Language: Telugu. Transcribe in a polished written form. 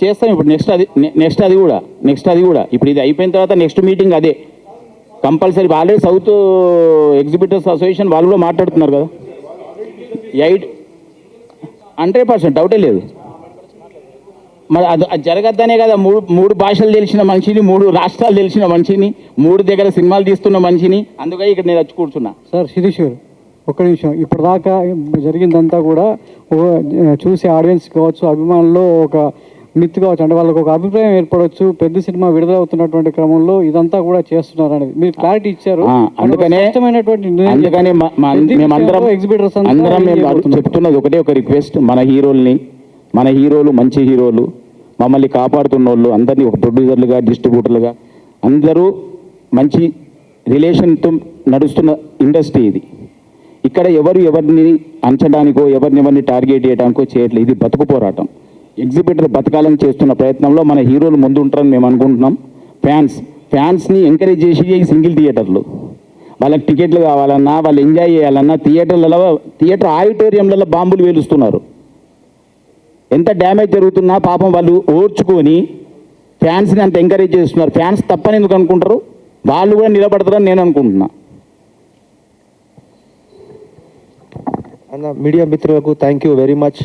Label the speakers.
Speaker 1: చేస్తాం ఇప్పుడు నెక్స్ట్ అది కూడా ఇప్పుడు ఇది అయిపోయిన తర్వాత నెక్స్ట్ మీటింగ్ అదే compulsory. Already south exhibitors association వాళ్ళు కూడా మాట్లాడుతున్నారు కదా. 100% డౌటే లేదు. మరి అది జరగద్దనే కదా మూడు భాషలు తెలిసిన మనిషిని, 3 రాష్ట్రాలు తెలిసిన మనిషిని, 3 దగ్గర సినిమాలు తీస్తున్న మనిషిని, అందుకని ఇక్కడ నేను వచ్చి కూర్చున్నా.
Speaker 2: సార్ శిరీష్ గారు ఒక్క నిమిషం. ఇప్పటిదాకా జరిగిందంతా కూడా చూసే ఆడియన్స్ కావచ్చు, అభిమానుల్లో ఒక మిత్ కావచ్చు, అంటే వాళ్ళకి ఒక అభిప్రాయం ఏర్పడవచ్చు. పెద్ద సినిమా విడుదలవుతున్నటువంటి క్రమంలో ఇదంతా కూడా చేస్తున్నారు అనేది మీరు క్లారిటీ ఇచ్చారు.
Speaker 1: అందుకనే
Speaker 2: ఎగ్జిబిటర్స్
Speaker 1: చెప్తున్నది ఒకటే ఒక రిక్వెస్ట్. మన హీరోలు మంచి హీరోలు, మమ్మల్ని కాపాడుతున్న వాళ్ళు అందరినీ ఒక ప్రొడ్యూసర్లుగా, డిస్ట్రిబ్యూటర్లుగా అందరూ మంచి రిలేషన్తో నడుస్తున్న ఇండస్ట్రీ ఇది. ఇక్కడ ఎవరిని అంచడానికో ఎవరిని టార్గెట్ చేయడానికో చేయట్లేదు. ఇది బతుకు పోరాటం. ఎగ్జిబిటర్ బతకాలని చేస్తున్న ప్రయత్నంలో మన హీరోలు ముందు ఉంటారని మేము అనుకుంటున్నాం. ఫ్యాన్స్ని ఎంకరేజ్ చేసి ఈ సింగిల్ థియేటర్లు వాళ్ళకి టికెట్లు కావాలన్నా, వాళ్ళు ఎంజాయ్ చేయాలన్నా థియేటర్ ఆడిటోరియంలలో బాంబులు వేలుస్తున్నారు. ఎంత డ్యామేజ్ జరుగుతున్నా పాపం వాళ్ళు ఓర్చుకొని ఫ్యాన్స్ని అంత ఎంకరేజ్ చేస్తున్నారు. ఫ్యాన్స్ తప్పని ఎందుకు అనుకుంటారు? వాళ్ళు కూడా నిలబడతారని నేను అనుకుంటున్నా.
Speaker 3: అన్న మీడియా మిత్రులకు థ్యాంక్ యూ వెరీ మచ్.